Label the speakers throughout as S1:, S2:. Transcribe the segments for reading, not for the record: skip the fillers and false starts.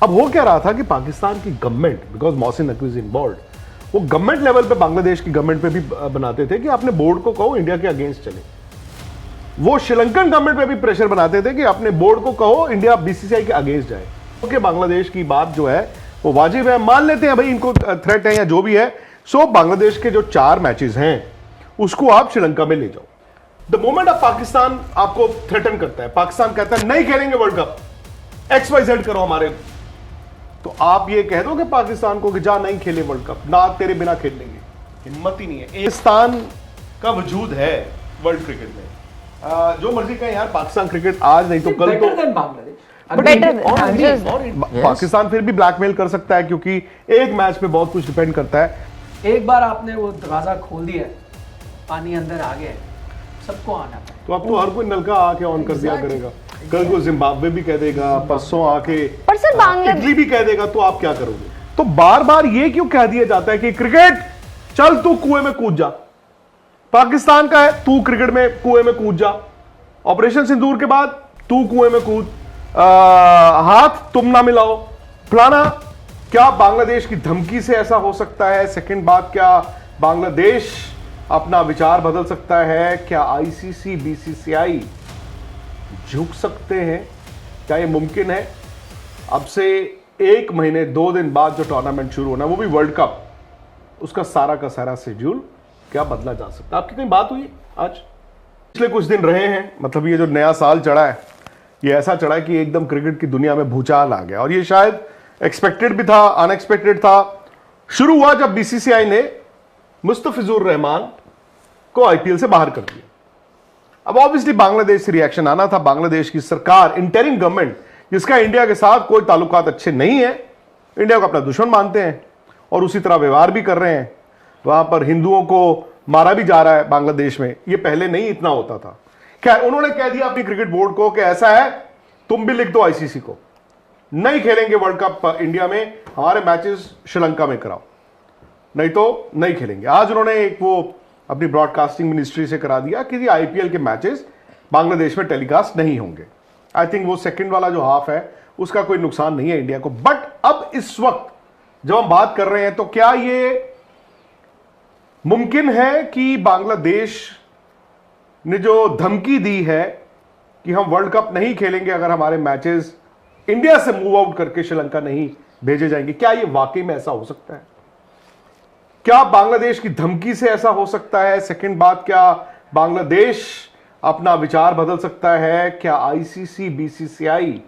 S1: अब हो क्या रहा था कि पाकिस्तान की government, because Mohsin Naqvi is involved, वो गवर्नमेंट लेवल पे बांग्लादेश की गवर्नमेंट पे भी बनाते थे कि अपने बोर्ड को कहो इंडिया के अगेंस्ट चले। वो श्रीलंकन गवर्नमेंट पे भी प्रेशर बनाते थे कि अपने बोर्ड को कहो इंडिया बीसीसीआई के अगेंस्ट जाए। ओके, बांग्लादेश की बात जो है वो वाजिब है, मान लेते हैं भाई इनको थ्रेट है या जो भी है। सो बांग्लादेश के जो 4 मैचेस हैं उसको आप श्रीलंका में ले जाओ। द मोमेंट ऑफ पाकिस्तान आपको थ्रेटन करता है, पाकिस्तान कहता है नहीं खेलेंगे वर्ल्ड कप, XYZ करो हमारे, तो आप ये कह दोगे पाकिस्तान को कि जा नहीं खेले वर्ल्ड कप, ना तेरे बिना खेल लेंगे? हिम्मत ही नहीं है। पाकिस्तान का वजूद है वर्ल्ड क्रिकेट में, जो मर्जी कहें यार, पाकिस्तान क्रिकेट आज नहीं तो कल तो पाकिस्तान फिर भी ब्लैकमेल कर सकता है, क्योंकि एक मैच पे बहुत कुछ डिपेंड करता है।
S2: एक बार आपने वो दरवाजा खोल दिया, पानी अंदर आ गया, सबको आना था।
S1: तो अब तो हर कोई नलका आके ऑन कर दिया करेगा। कल को जिम्बाब्वे भी कह देगा, परसों आके इटली भी कह देगा, तो आप क्या करोगे? तो बार बार ये क्यों कह दिया जाता है कि क्रिकेट चल तू कुएं में कूद जा, पाकिस्तान का है तू क्रिकेट में कुएं में कूद जा, ऑपरेशन सिंदूर के बाद तू कुएं में कूद, हाथ तुम ना मिलाओ फलाना। क्या बांग्लादेश की धमकी से ऐसा हो सकता है? सेकंड बात, क्या बांग्लादेश अपना विचार बदल सकता है? क्या आईसीसी बीसीसीआई झुक सकते हैं? क्या यह मुमकिन है? अब से 1 महीने 2 दिन बाद जो टूर्नामेंट शुरू होना, वो भी वर्ल्ड कप, उसका सारा का सारा शेड्यूल क्या बदला जा सकता है? आपकी कहीं बात हुई आज? पिछले कुछ दिन रहे हैं, मतलब ये जो नया साल चढ़ा है, ये ऐसा चढ़ा है कि एकदम क्रिकेट की दुनिया में भूचाल आ गया, और ये शायद एक्सपेक्टेड भी था, अनएक्सपेक्टेड था। शुरू हुआ जब बीसीसीआई ने मुस्तफिजुर रहमान को आईपीएल से बाहर कर दिया। अब ऑब्वियसली बांग्लादेश से रिएक्शन आना था। बांग्लादेश की सरकार, इंटरिम गवर्नमेंट, जिसका इंडिया के साथ कोई ताल्लुकात अच्छे नहीं है, इंडिया को अपना दुश्मन मानते हैं और उसी तरह व्यवहार भी कर रहे हैं। वहां पर हिंदुओं को मारा भी जा रहा है बांग्लादेश में, ये पहले नहीं इतना होता था। क्या उन्होंने कह दिया अपनी क्रिकेट बोर्ड को कि ऐसा है, तुम भी लिख दो आईसीसी को, नहीं खेलेंगे वर्ल्ड कप इंडिया में, हमारे मैचेस श्रीलंका में कराओ, नहीं तो नहीं खेलेंगे। आज उन्होंने एक वो अपनी ब्रॉडकास्टिंग मिनिस्ट्री से करा दिया कि आईपीएल के मैचेस बांग्लादेश में टेलीकास्ट नहीं होंगे। आई थिंक वो सेकंड वाला जो हाफ है उसका कोई नुकसान नहीं है इंडिया को। बट अब इस वक्त जब हम बात कर रहे हैं, तो क्या ये मुमकिन है कि बांग्लादेश ने जो धमकी दी है कि हम वर्ल्ड कप नहीं खेलेंगे अगर हमारे मैचेस इंडिया से मूव आउट करके श्रीलंका नहीं भेजे जाएंगे, क्या ये वाकई में ऐसा हो सकता है? क्या बांग्लादेश की धमकी से ऐसा हो सकता है? सेकंड बात, क्या बांग्लादेश अपना विचार बदल सकता है? क्या आईसीसी बीसीसीआई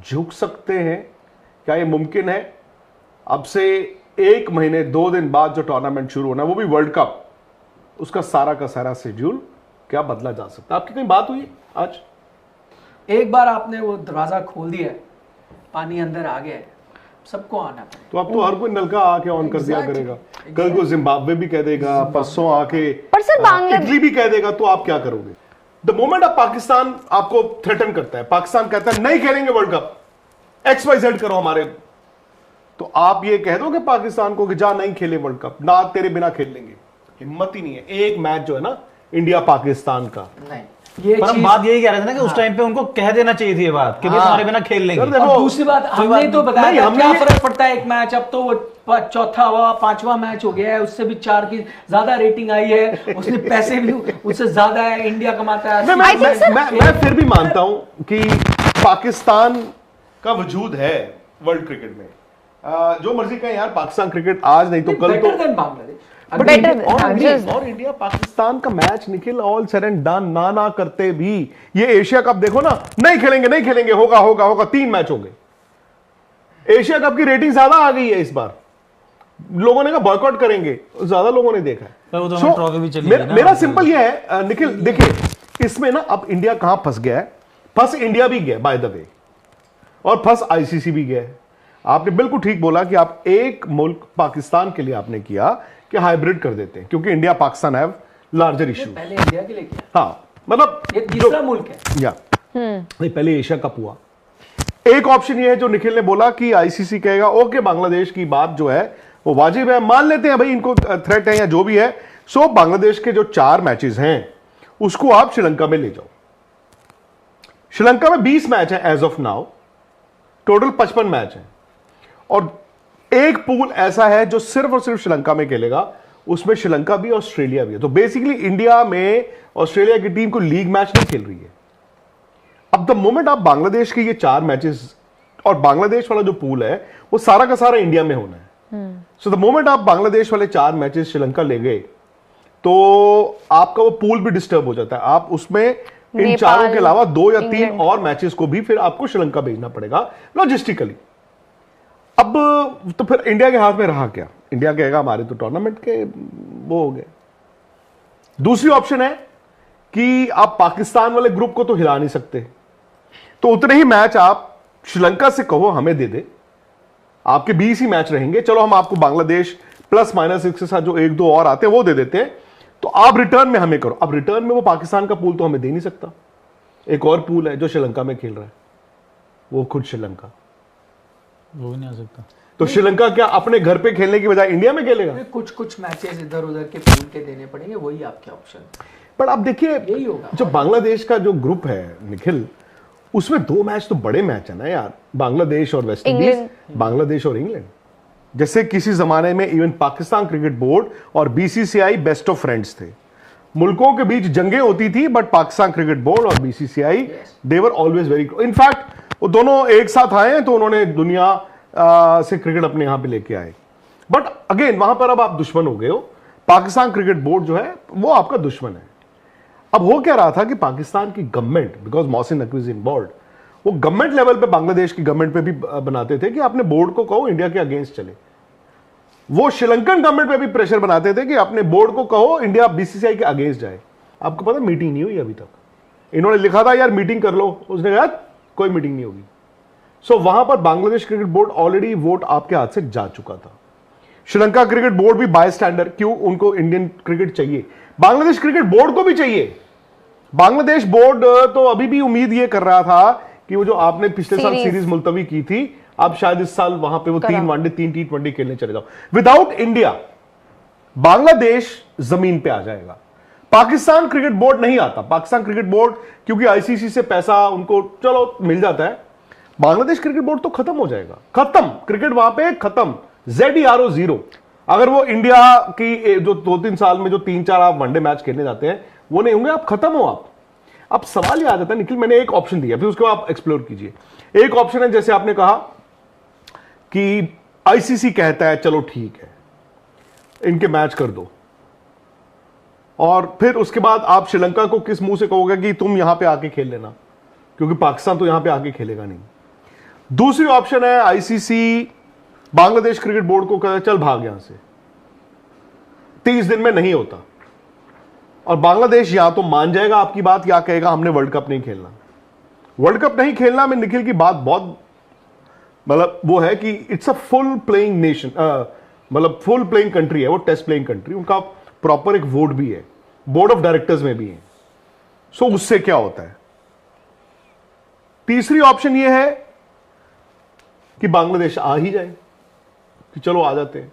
S1: झुक सकते हैं? क्या यह मुमकिन है? अब से 1 महीने 2 दिन बाद जो टूर्नामेंट शुरू होना, वो भी वर्ल्ड कप, उसका सारा का सारा शेड्यूल क्या बदला जा सकता है? आपकी कहीं बात हुई आज?
S2: एक बार आपने वो दरवाजा खोल दिया, पानी अंदर आ गया, सबको आना था।
S1: तो अब तो हर कोई नलका आके ऑन कर दिया करेगा। कल को जिम्बाब्वे भी कह देगा, परसों आके इटली भी कह देगा, तो आप क्या करोगे? द मोमेंट ऑफ पाकिस्तान आपको थ्रेटन करता है, पाकिस्तान कहता है नहीं खेलेंगे वर्ल्ड कप, XYZ करो हमारे, तो आप ये कह दोगे पाकिस्तान को कि जा नहीं खेले वर्ल्ड कप, ना तेरे बिना खेल लेंगे? हिम्मत ही नहीं है। एक मैच जो है ना इंडिया पाकिस्तान का,
S2: नहीं,
S3: पर हम बात यही कह रहे थे ना कि उस टाइम पे उनको कह देना चाहिए थी ये बात कि भाई तुम्हारे बिना खेल लेंगे।
S2: और दूसरी बात, हमने तो बताया था क्या फर्क पड़ता है एक मैच, अब तो वो चौथा हुआ, 5वां मैच हो गया है, उससे भी 4 की ज्यादा रेटिंग आई है, उसने पैसे भी उससे ज्यादा है, इंडिया कमाता है।
S1: मैं फिर भी मानता हूं कि पाकिस्तान का वजूद है वर्ल्ड क्रिकेट में, जो मर्जी कहें यार, पाकिस्तान क्रिकेट आज नहीं तो कल तो
S2: बांग्लादेश।
S1: और इंडिया पाकिस्तान का match Nikhil all said and done, ना करते भी ये एशिया कप देखो ना, नहीं खेलेंगे, होगा 3 मैच हो गए। एशिया कप की रेटिंग ज्यादा आ गई है इस बार, लोगों ने कहा बॉयकॉट करेंगे, ज्यादा लोगों ने देखा है।
S3: ट्रॉफी भी चली
S1: मेरा सिंपल ये है निखिल, देखिए इसमें ना अब इंडिया कहां फंस गया है। फंस इंडिया भी गया बाय द वे, और फंस आईसीसी भी गया है। आपने बिल्कुल ठीक बोला कि आप एक मुल्क पाकिस्तान के लिए आपने किया कि हाइब्रिड कर देते हैं, क्योंकि India Pakistan have larger issue.
S2: पहले इंडिया के लिए किया,
S1: हाँ, मतलब
S2: ये तीसरा मुल्क है
S1: या नहीं, पहले एशिया कप हुआ। एक ऑप्शन ये है जो निखिल ने बोला कि आईसीसी कहेगा ओके, बांग्लादेश की बात जो है वो वाजिब है, मान लेते हैं भाई इनको थ्रेट है या जो भी है। सो बांग्लादेश के जो 4 मैचेस हैं उसको आप श्रीलंका में ले जाओ। श्रीलंका में 20 मैच है as of now, total 55 match है और एक पूल ऐसा है जो सिर्फ और सिर्फ श्रीलंका में खेलेगा, उसमें श्रीलंका भी ऑस्ट्रेलिया भी है। तो बेसिकली इंडिया में ऑस्ट्रेलिया की टीम को लीग मैच नहीं खेल रही है। अब द मोमेंट आप बांग्लादेश के ये 4 मैचेस और बांग्लादेश वाला जो पूल है वो सारा का सारा इंडिया में होना है। सो द मोमेंट आप बांग्लादेश वाले 4 मैचेस श्रीलंका ले गए तो आपका वो पूल भी डिस्टर्ब हो जाता है। आप उसमें इन 4 के अलावा 2 या 3 और मैचेस को भी फिर आपको श्रीलंका भेजना पड़ेगा लॉजिस्टिकली। अब तो फिर इंडिया के हाथ में रहा क्या? इंडिया कहेगा हमारे तो टूर्नामेंट के वो हो गए। दूसरी ऑप्शन है कि आप पाकिस्तान वाले ग्रुप को तो हिला नहीं सकते, तो उतने ही मैच आप श्रीलंका से कहो हमें दे दे, आपके 20 ही मैच रहेंगे, चलो हम आपको बांग्लादेश प्लस माइनस के साथ जो 1-2 और आते हैं वो दे देते हैं, तो आप रिटर्न में हमें करो। अब रिटर्न में वो पाकिस्तान का पूल तो हमें दे नहीं सकता। एक और पूल है जो श्रीलंका में खेल रहा है, वो खुद श्रीलंका,
S3: वो भी नहीं आ सकता।
S1: तो श्रीलंका क्या अपने घर पे खेलने की बजाय इंडिया में खेलेगा?
S2: कुछ मैचेस इधर उधर के पूल के देने पड़ेंगे, वही आपके ऑप्शन।
S1: पर अब देखिए
S2: यही होगा।
S1: जो बांग्लादेश का जो ग्रुप है निखिल, उसमें 2 मैच तो बड़े मैच है ना यार, बांग्लादेश और वेस्ट इंडीज, बांग्लादेश और इंग्लैंड। जैसे किसी जमाने में इवन पाकिस्तान क्रिकेट बोर्ड और बीसीसीआई बेस्ट ऑफ फ्रेंड्स थे, मुल्कों के बीच जंगें होती थी, बट पाकिस्तान क्रिकेट बोर्ड और BCCI they were always very close. In fact वो दोनों एक साथ आए हैं तो उन्होंने दुनिया से क्रिकेट अपने यहां पे लेके आए। बट अगेन वहां पर अब आप दुश्मन हो गए हो, पाकिस्तान क्रिकेट बोर्ड जो है वो आपका दुश्मन है। अब हो क्या रहा था कि पाकिस्तान की government, because Mohsin Naqvi is involved, वो गवर्नमेंट लेवल पे बांग्लादेश की गवर्नमेंट पे भी बनाते थे कि अपने बोर्ड को कहो इंडिया के अगेंस्ट चले। वो श्रीलंकन गवर्नमेंट पे भी प्रेशर बनाते थे कि अपने बोर्ड को कहो इंडिया बीसीसीआई के अगेंस्ट जाए। आपको पता मीटिंग नहीं हुई अभी तक। इन्होंने लिखा था यार मीटिंग कर लो, उसने कहा कोई मीटिंग नहीं होगी। सो वहां पर Bangladesh cricket board already vote आपके हाथ से जा चुका था। श्रीलंका क्रिकेट बोर्ड भी बाय स्टैंडर्ड, क्यों, उनको इंडियन क्रिकेट चाहिए, बांग्लादेश क्रिकेट बोर्ड को भी चाहिए। बांग्लादेश बोर्ड तो अभी भी उम्मीद ये कर रहा था कि वो जो आपने पिछले साल सीरीज मुलतवी की थी, अब शायद इस साल वहां पे वो 3 वनडे 3 T20 खेलने चले जाओ। विदाउट इंडिया बांग्लादेश जमीन पे आ जाएगा। पाकिस्तान क्रिकेट बोर्ड नहीं आता। पाकिस्तान क्रिकेट बोर्ड क्योंकि आईसीसी से पैसा उनको चलो मिल जाता है, बांग्लादेश क्रिकेट बोर्ड तो खत्म हो जाएगा, खत्म क्रिकेट वहां पे खत्म, ZERO 0। अगर वो इंडिया की जो 2-3 साल में जो 3-4 आप वनडे मैच खेलने जाते हैं वो नहीं होंगे, आप खत्म हो। आप अब सवाल ये आ जाता है निखिल, मैंने एक ऑप्शन दिया, फिर उसको आप एक्सप्लोर कीजिए। एक ऑप्शन है जैसे आपने कहा कि आईसीसी कहता है चलो ठीक है इनके मैच कर दो, और फिर उसके बाद आप श्रीलंका को किस मुंह से कहोगे कि तुम यहां पे आके खेल लेना, क्योंकि पाकिस्तान तो यहां पे आके खेलेगा नहीं। दूसरी ऑप्शन है आईसीसी बांग्लादेश क्रिकेट बोर्ड को कहता चल भाग यहां से, 30 दिन में नहीं होता, और बांग्लादेश या तो मान जाएगा आपकी बात या कहेगा हमने वर्ल्ड कप नहीं खेलना। वर्ल्ड कप नहीं खेलना में निखिल की बात बहुत मतलब वो है कि it's a full playing nation, मतलब फुल प्लेइंग कंट्री है वो, टेस्ट प्लेइंग कंट्री, उनका प्रॉपर एक वोट भी है, बोर्ड ऑफ डायरेक्टर्स में भी है। सो उससे क्या होता है? तीसरी ऑप्शन ये है कि बांग्लादेश आ ही जाए, कि चलो आ जाते हैं।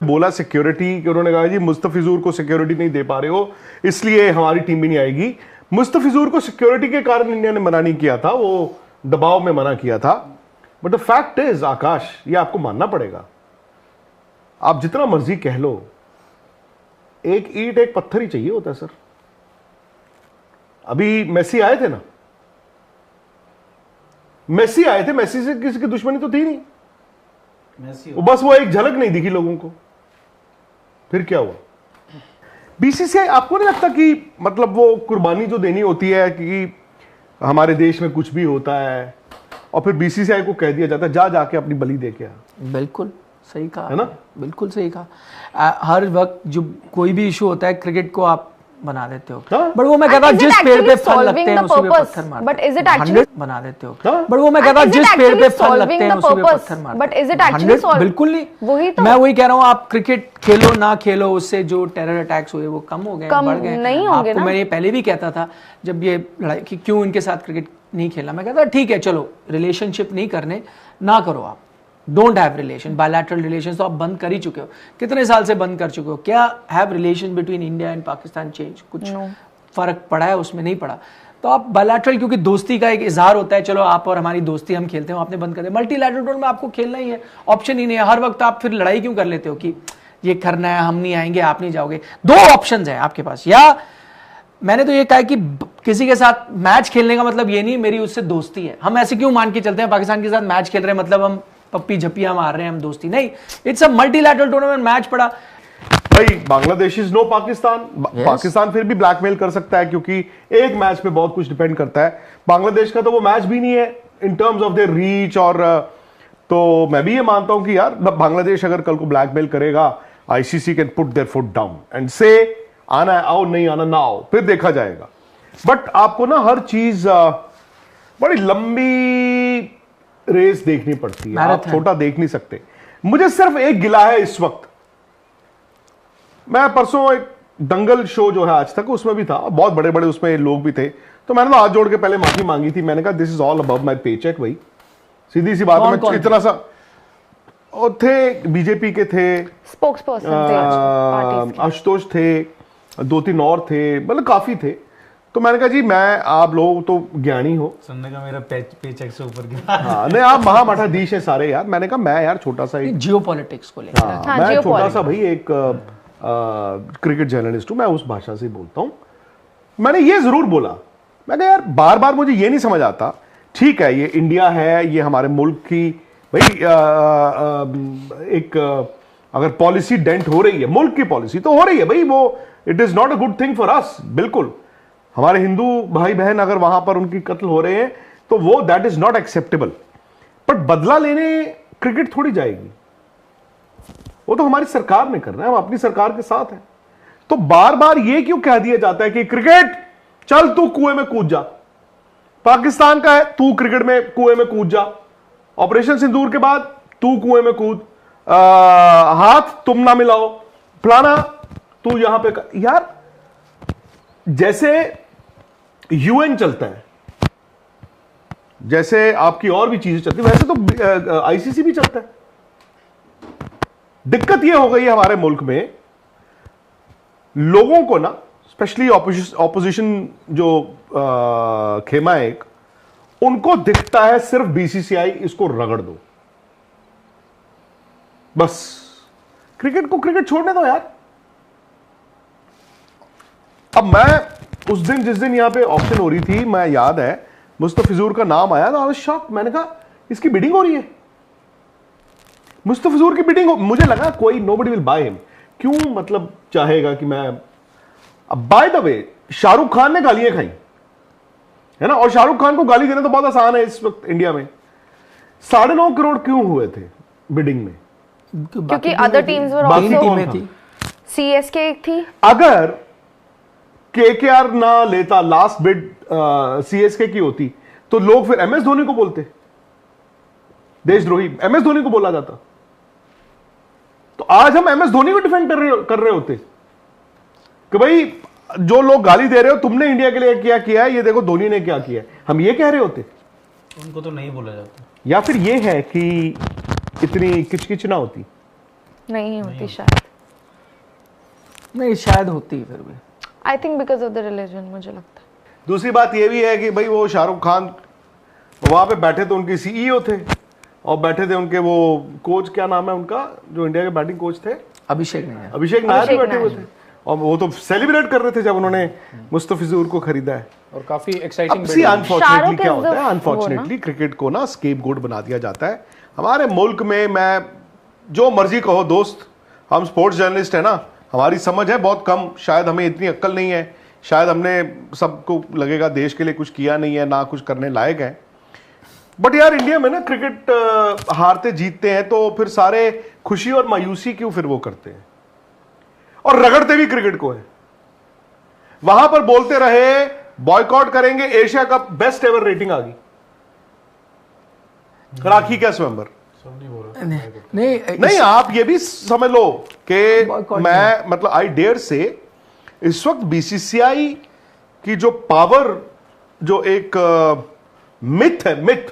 S1: बोला सिक्योरिटी, कि उन्होंने कहा जी मुस्तफिजुर को सिक्योरिटी नहीं दे पा रहे हो इसलिए हमारी टीम भी नहीं आएगी। मुस्तफिजुर को सिक्योरिटी के कारण इंडिया ने मना नहीं किया था, वो दबाव में मना किया था। बट द फैक्ट इज आकाश, ये आपको मानना पड़ेगा, आप जितना मर्जी कह लो, एक ईंट एक पत्थर ही चाहिए होता है सर। अभी मेसी आए थे ना, मेसी आए थे, मेसी से किसी की दुश्मनी तो थी नहीं, बस वो एक झलक नहीं दिखी लोगों को, फिर क्या हुआ? बीसीसीआई, आपको नहीं लगता कि मतलब वो कुर्बानी जो देनी होती है कि हमारे देश में कुछ भी होता है और फिर बीसीसीआई को कह दिया जाता है जा जाके अपनी बलि दे के आ?
S2: बिल्कुल सही कहा
S1: है ना,
S2: बिल्कुल सही कहा। हर वक्त जो कोई भी इशू होता है क्रिकेट को आप बना देते हो, बट वो मैं कहता हूँ जिस पेड़ पे फल लगते हैं उसी पे पत्थर मारते, बट इज इट एक्चुअली बना देते हो, बट वो मैं कहता हूँ जिस पेड़ पे फल लगते हैं उसी पे पत्थर मारते, बट इज इट एक्चुअली बिल्कुल नहीं। वही तो मैं वही कह रहा हूँ, आप क्रिकेट खेलो ना खेलो, उससे जो टेरर अटैक्स हुए वो कम हो गए, बढ़ गए नहीं होंगे। आपको मैं ये पहले भी कहता था जब ये लड़ाई कि क्यों इनके साथ क्रिकेट नहीं खेला, मैं कहता ठीक है चलो रिलेशनशिप नहीं करने, ना करो, आप don't have relation, bilateral relations तो आप बंद कर ही चुके हो, कितने साल से बंद कर चुके हो। क्या have relation between India and Pakistan change? कुछ फर्क पड़ा है उसमें? नहीं पड़ा। तो आप बायलैटरल, क्योंकि दोस्ती का एक इजहार होता है, चलो आप और हमारी दोस्ती हम खेलते हैं, आपने बंद कर दिया। मल्टीलैटरल टूर में आपको खेलना ही है, ऑप्शन ही नहीं है। हर वक्त आप फिर लड़ाई क्यों कर लेते हो कि ये करना है, हम नहीं आएंगे, आप नहीं जाओगे। दो ऑप्शंस हैं आपके पास, या मैंने तो ये कहा कि किसी के साथ मैच खेलने का मतलब ये नहीं मेरी उससे दोस्ती है। हम ऐसे क्यों मान के चलते हैं पाकिस्तान के साथ मैच खेल रहे हैं मतलब हम पप्पी झप्पियां मार रहे हैं, हम दोस्ती नहीं। It's a multilateral tournament, match पड़ा।
S1: भाई बांग्लादेश इज नो पाकिस्तान। पाकिस्तान फिर भी ब्लैकमेल कर सकता है क्योंकि एक मैच पे बहुत कुछ डिपेंड करता है। बांग्लादेश का तो वो मैच भी नहीं है in terms of their reach. और तो मैं भी ये मानता हूं कि यार बांग्लादेश अगर कल को ब्लैकमेल करेगा, ICC can put there foot down and से आना है आओ, नहीं आना ना आओ, फिर देखा जाएगा। बट आपको ना हर चीज बड़ी लंबी रेस देखनी पड़ती है, आप छोटा देख नहीं सकते। मुझे सिर्फ एक गिला है इस वक्त। मैं परसों एक दंगल शो जो है आज तक, उसमें भी था, बहुत बड़े बड़े उसमें लोग भी थे, तो मैंने तो हाथ जोड़ के पहले माफी मांगी थी। मैंने कहा दिस इज ऑल अबव माई पे चेक। भाई सीधी सी बात है, इतना सा और थे, बीजेपी के थे, स्पोक्सपर्सन आशुतोष थे, 2-3 और थे, मतलब काफी थे। तो मैंने कहा जी मैं, आप लोग तो ज्ञानी हो,
S3: सुनने का मेरा पे चेक से ऊपर गया।
S1: हाँ नहीं, आप महामठाधीश है सारे यार। मैंने कहा मैं यार छोटा सा एक
S2: जियो पॉलिटिक्स को लेकर,
S1: हाँ, मैं छोटा सा भाई एक क्रिकेट जर्नलिस्ट हूं, मैं उस भाषा से बोलता हूं। मैंने ये जरूर बोला, मैं कहा यार बार बार मुझे ये नहीं समझ आता, ठीक है ये इंडिया है, ये हमारे मुल्क की भाई एक अगर पॉलिसी डेंट हो रही है, मुल्क की पॉलिसी तो हो रही है भाई, वो it is not a good thing for us. बिल्कुल, हमारे हिंदू भाई बहन अगर वहां पर उनकी कत्ल हो रहे हैं तो वो that is not acceptable. But बदला लेने क्रिकेट थोड़ी जाएगी, वो तो हमारी सरकार ने करना है, हम अपनी सरकार के साथ हैं। तो बार बार ये क्यों कह दिया जाता है कि क्रिकेट चल तू कुएं में कूद जा, पाकिस्तान का है तू क्रिकेट में कुएं में कूद जा, ऑपरेशन सिंदूर के बाद तू कुएं में कूद, हाथ तुम ना मिलाओ, फलाना तू यहां पे यार जैसे यूएन चलता है, जैसे आपकी और भी चीजें चलती है, वैसे तो आईसीसी भी चलता है। दिक्कत यह हो गई है हमारे मुल्क में, लोगों को ना स्पेशली ऑपोजिशन जो खेमा है एक, उनको दिखता है सिर्फ बीसीसीआई इसको रगड़ दो, बस क्रिकेट को क्रिकेट छोड़ने दो यार। अब मैं उस दिन जिस दिन यहां पे ऑप्शन हो रही थी, मैं याद है मुस्तफिजूर का नाम आया था, शॉक, मैंने कहा इसकी बिडिंग हो रही है, मुस्तफिजूर की बिडिंग। मुझे लगा कोई नोबडी विल बाय हिम, क्यों मतलब चाहेगा कि मैं। अब by the way Shahrukh Khan ने गालियां खाई है ना, और शाहरुख खान को गाली देना तो बहुत आसान है इस वक्त इंडिया में। 9.5 करोड़ क्यों हुए थे बिडिंग में?
S4: क्योंकि अदर टीम्स वर आल्सो थी, सीएसके एक थी।
S1: अगर केकेआर ना लेता, लास्ट बिड सीएसके की होती, तो लोग फिर एमएस धोनी को बोलते, देशद्रोही एमएस धोनी को बोला जाता। तो आज हम एमएस धोनी को डिफेंड कर रहे होते कि भाई जो लोग गाली दे रहे हो तुमने इंडिया के लिए क्या किया है, ये देखो धोनी ने क्या किया है, हम ये कह रहे होते।
S3: उनको तो नहीं बोला जाता,
S1: या फिर ये है कि इतनी किचकिच ना होती,
S4: नहीं होती शायद,
S2: नहीं शायद होती फिर भी।
S4: I think because of the religion, मुझे लगता है।
S1: दूसरी बात ये भी है कि भाई वो शाहरुख खान वहां पे बैठे तो उनके सीईओ थे, और बैठे थे उनके वो कोच, क्या नाम है उनका, जो इंडिया के बैटिंग कोच थे,
S2: अभिषेक
S1: नायर भी बैठे हुए थे, और वो तो सेलिब्रेट कर रहे थे जब उन्होंने मुस्तफिजूर को खरीदा है।
S5: और काफी एक्साइटिंग।
S1: अनफॉर्चुनेटली क्या होता है, अनफॉर्चुनेटली क्रिकेट को ना स्केपगोट बना दिया जाता है हमारे मुल्क में। मैं जो मर्जी कहो दोस्त, हम स्पोर्ट्स जर्नलिस्ट है ना, हमारी समझ है बहुत कम, शायद हमें इतनी अक्ल नहीं है, शायद हमने सबको लगेगा देश के लिए कुछ किया नहीं है, ना कुछ करने लायक है। बट यार इंडिया में ना क्रिकेट हारते जीतते हैं तो फिर सारे खुशी और मायूसी क्यों फिर वो करते हैं, और रगड़ते भी क्रिकेट को है। वहां पर बोलते रहे बॉयकॉट करेंगे, Asia cup best ever rating आ गई, राखी क्या स्वयंवर। नहीं आप ये भी समझ लो कि मैं मतलब आई डेयर से इस वक्त बीसीसीआई की जो पावर, जो एक मिथ है, मिथ